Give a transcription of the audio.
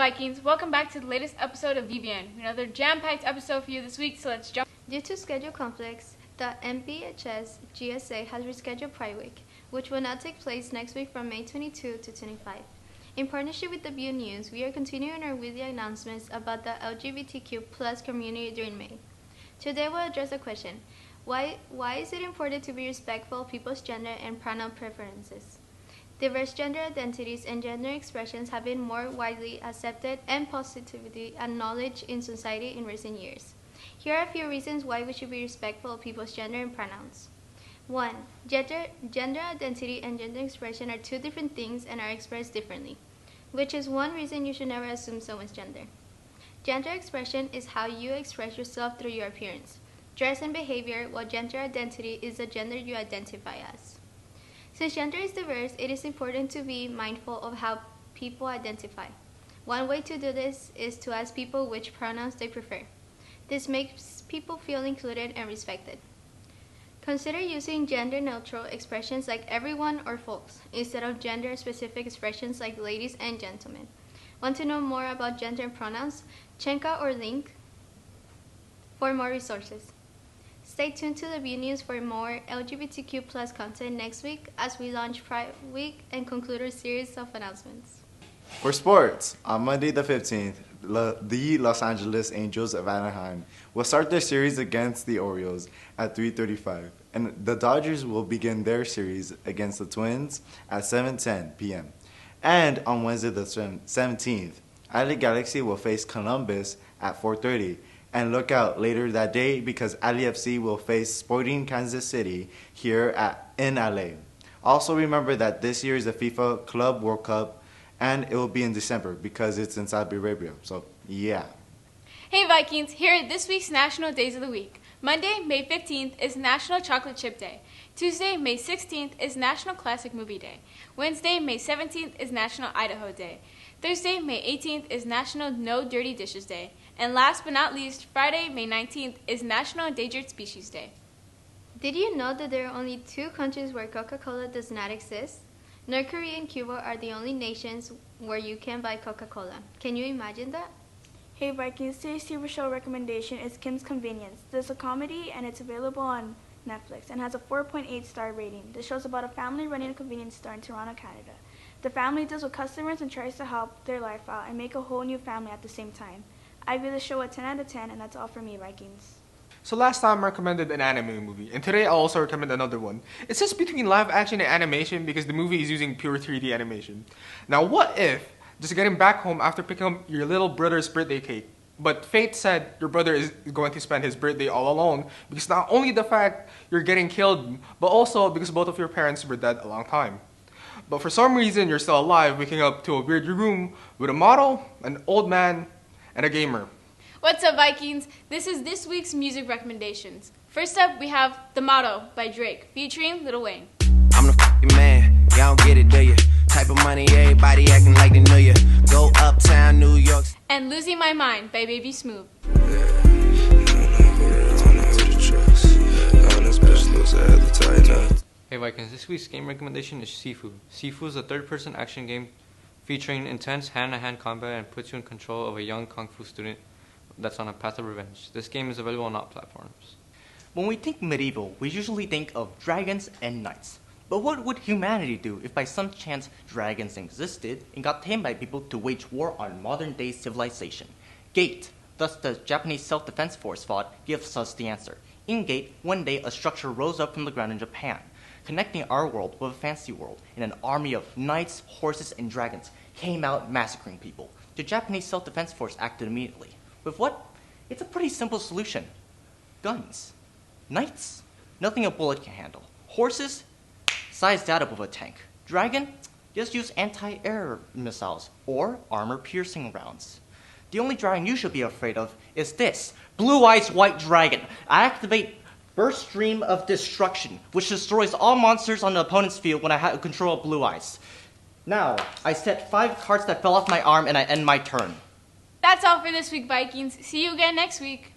Vikings? Welcome back to the latest episode of VVN. Another jam-packed episode for you this week, so let's jump. Due to schedule conflicts, the MBHS GSA has rescheduled Pride Week, which will now take place next week from May 22 to 25. In partnership with the VISTA News, we are continuing our weekly announcements about the LGBTQ plus community during May. Today we'll address the question, why is it important to be respectful of people's gender and pronoun preferences? Diverse gender identities and gender expressions have been more widely accepted and positively acknowledged in society in recent years. Here are a few reasons why we should be respectful of people's gender and pronouns. 1. Gender identity and gender expression are two different things and are expressed differently, which is one reason you should never assume someone's gender. Gender expression is how you express yourself through your appearance, dress, and behavior, while gender identity is the gender you identify as. Since gender is diverse, it is important to be mindful of how people identify. One way to do this is to ask people which pronouns they prefer. This makes people feel included and respected. Consider using gender-neutral expressions like everyone or folks, instead of gender-specific expressions like ladies and gentlemen. Want to know more about gender and pronouns? Check out our link for more resources. Stay tuned to the VISTA News for more LGBTQ plus content next week as we launch Pride Week and conclude our series of announcements. For sports, on Monday the 15th, the Los Angeles Angels of Anaheim will start their series against the Orioles at 3:35, and the Dodgers will begin their series against the Twins at 7:10 p.m. And on Wednesday the 17th, LA Galaxy will face Columbus at 4:30. And look out later that day because LAFC will face Sporting Kansas City here in LA. Also remember that this year is the FIFA Club World Cup and it will be in December because it's in Saudi Arabia. So, yeah. Hey Vikings, here are this week's National Days of the Week. Monday, May 15th is National Chocolate Chip Day. Tuesday, May 16th is National Classic Movie Day. Wednesday, May 17th is National Idaho Day. Thursday, May 18th is National No Dirty Dishes Day. And last but not least, Friday, May 19th is National Endangered Species Day. Did you know that there are only two countries where Coca-Cola does not exist? North Korea and Cuba are the only nations where you can buy Coca-Cola. Can you imagine that? Hey Vikings, today's TV show recommendation is Kim's Convenience. This is a comedy and it's available on Netflix and has a 4.8 star rating. The show's about a family running a convenience store in Toronto, Canada. The family deals with customers and tries to help their life out and make a whole new family at the same time. I give the show a 10 out of 10 and that's all for me, Vikings. So last time I recommended an anime movie, and today I'll also recommend another one. It's just between live action and animation because the movie is using pure 3D animation. Now what if, just getting back home after picking up your little brother's birthday cake, but fate said your brother is going to spend his birthday all alone because not only the fact you're getting killed, but also because both of your parents were dead a long time. But for some reason you're still alive, waking up to a weird room with a model, an old man, and a gamer. What's up, Vikings? This is this week's music recommendations. First up, we have The Motto by Drake, featuring Lil Wayne. I'm the f***ing man, y'all don't get it, do ya? Type of money, everybody acting like they know ya. Go uptown, New York. And Losing My Mind by Baby Smooth. Hey Vikings, this week's game recommendation is Sifu. Sifu is a third-person action game featuring intense hand-to-hand combat and puts you in control of a young kung fu student that's on a path of revenge. This game is available on all platforms. When we think medieval, we usually think of dragons and knights. But what would humanity do if by some chance dragons existed and got tamed by people to wage war on modern-day civilization? GATE, thus the Japanese Self-Defense Force fought, gives us the answer. In GATE, one day a structure rose up from the ground in Japan, connecting our world with a fantasy world, and an army of knights, horses, and dragons came out massacring people. The Japanese Self-Defense Force acted immediately. With what? It's a pretty simple solution. Guns. Knights? Nothing a bullet can handle. Horses? Size that up with a tank. Dragon? Just use anti-air missiles or armor-piercing rounds. The only dragon you should be afraid of is this, Blue Eyes White Dragon. I activate Burst Stream of Destruction, which destroys all monsters on the opponent's field when I have control of Blue Eyes. Now, I set 5 cards that fell off my arm and I end my turn. That's all for this week, Vikings. See you again next week.